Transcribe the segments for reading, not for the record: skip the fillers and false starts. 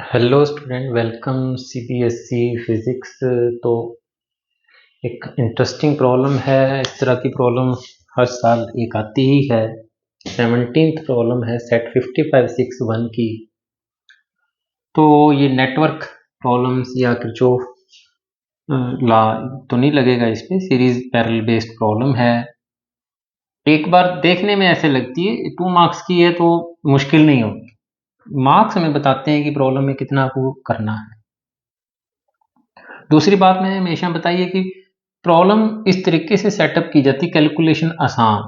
Hello student, welcome CBSE physics. तो एक interesting problem है। इस तरह की प्रॉब्लम हर साल एक आती ही है। 17th प्रॉब्लम है सेट 5561 की। तो ये नेटवर्क प्रॉब्लम्स या किरचॉफ लॉ तो नहीं लगेगा इस पे, सीरीज पैरेलल बेस्ड प्रॉब्लम है। एक बार देखने में ऐसे लगती है 2 मार्क्स की है तो मुश्किल नहीं होगी। मार्क्स हमें बताते हैं कि प्रॉब्लम में कितना आपको करना है। दूसरी बात मैंने हमेशा बताई है कि प्रॉब्लम इस तरीके से सेटअप की जाती है, कैलकुलेशन आसान।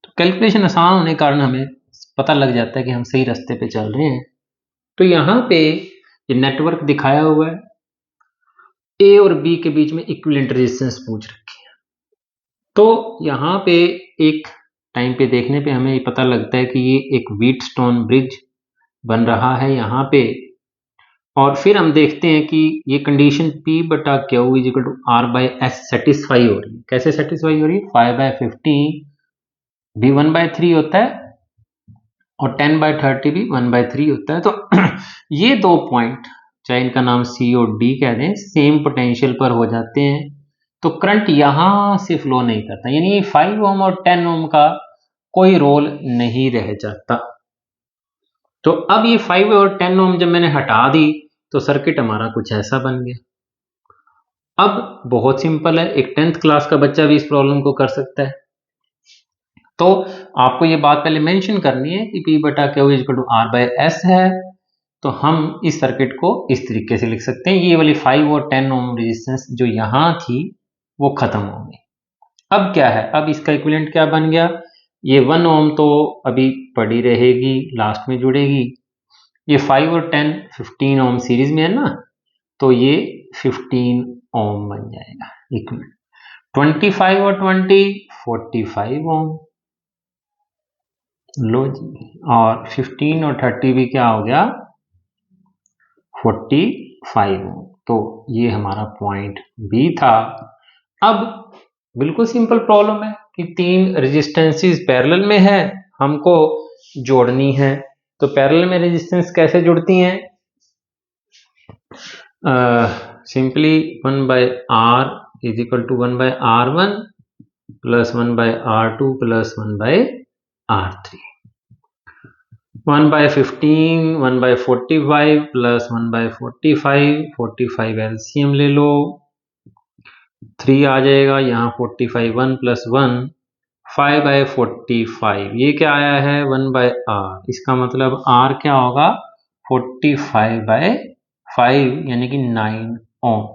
तो कैलकुलेशन आसान होने के कारण हमें पता लग जाता है कि हम सही रास्ते पे चल रहे हैं। तो यहाँ पे ये नेटवर्क दिखाया हुआ है, ए और बी के बीच में इक्विवेलेंट रेजिस्टेंस पूछ रखी है। तो यहाँ पे एक टाइम पे देखने पे हमें पता लगता है कि ये एक व्हीटस्टोन ब्रिज बन रहा है यहाँ पे। और फिर हम देखते हैं कि ये कंडीशन P बटा Q is equal to R by S satisfy हो रही है। कैसे सेटिस्फाई हो रही है? 5/15 भी 1/3 होता है और 10/30 भी 1/3 होता है। तो ये दो पॉइंट, चाहे इनका नाम C और D कह दें, सेम पोटेंशियल पर हो जाते हैं। तो करंट यहां से फ्लो नहीं करता, यानी 5 ओम और 10 ओम का कोई रोल नहीं रह जाता। तो अब ये 5 और 10 ओम जब मैंने हटा दी तो सर्किट हमारा कुछ ऐसा बन गया। अब बहुत सिंपल है, एक 10th क्लास का बच्चा भी इस प्रॉब्लम को कर सकता है। तो आपको ये बात पहले मेंशन करनी है कि P बटा Q equal to R by S है। तो हम इस सर्किट को इस तरीके से लिख सकते हैं, ये वाली 5 और 10 ओम रेजिस्टेंस जो यहां थी वो खत्म हो गई। अब क्या है, अब इसका इक्विवेलेंट क्या बन गया? ये 1 ओम तो अभी पड़ी रहेगी, लास्ट में जुड़ेगी। ये 5 और 10 15 ओम सीरीज में है ना, तो ये 15 ओम बन जाएगा इक्विवेलेंट। 25 और 20 45 ओम, लो जी। और 15 और 30 भी क्या हो गया? 45 ओम। तो ये हमारा पॉइंट बी था। अब बिल्कुल सिंपल प्रॉब्लम है कि 3 रेजिस्टेंसेस पैरेलल में है, हमको जोड़नी है। तो पैरेलल में रेजिस्टेंस कैसे जुड़ती हैं? Simply 1/R is equal to 1/R1 plus 1/R2 plus 1/R3। 1/15 1/45 plus 1/45, 45 LCM ले लो, 3 आ जाएगा यहाँ। 45 1 प्लस 1 5/45, ये क्या आया है? 1/R। इसका मतलब R क्या होगा? 45/5 यानी कि 9 ओम।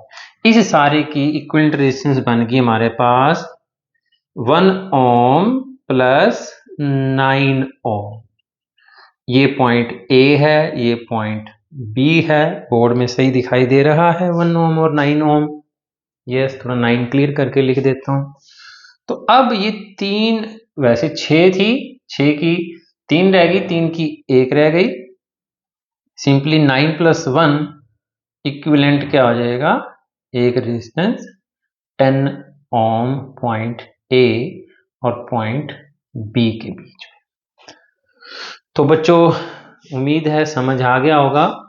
इस सारे की इक्विवेलेंट रेजिस्टेंस बन गई हमारे पास 1 ओम प्लस 9 ओम। ये पॉइंट A है, ये पॉइंट B है। बोर्ड में सही दिखाई दे रहा है 1 ओम और 9 ओम। यस, थोड़ा 9 क्लियर करके लिख देता हूं। तो अब ये 3, वैसे 6 थी, 6 की 3 रह गई, 3 की 1 रह गई। सिंपली 9 प्लस 1 इक्विवेलेंट क्या हो जाएगा? एक रेजिस्टेंस 10 ओम पॉइंट A और पॉइंट B के बीच में। तो बच्चों, उम्मीद है समझ आ गया होगा।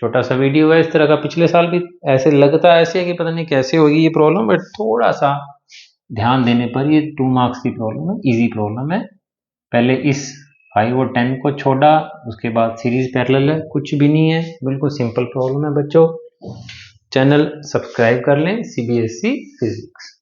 छोटा सा वीडियो है इस तरह का, पिछले साल भी ऐसे लगता है ऐसे है कि पता नहीं कैसे होगी ये प्रॉब्लम, बट थोड़ा सा ध्यान देने पर ये 2 मार्क्स की प्रॉब्लम है, इजी प्रॉब्लम है। पहले इस 5 और 10 को छोड़ा, उसके बाद सीरीज पैरेलल है, कुछ भी नहीं है, बिल्कुल सिंपल प्रॉब्लम है। बच्चों, चैनल सब्सक्राइब कर लें, सीबीएसई फिजिक्स।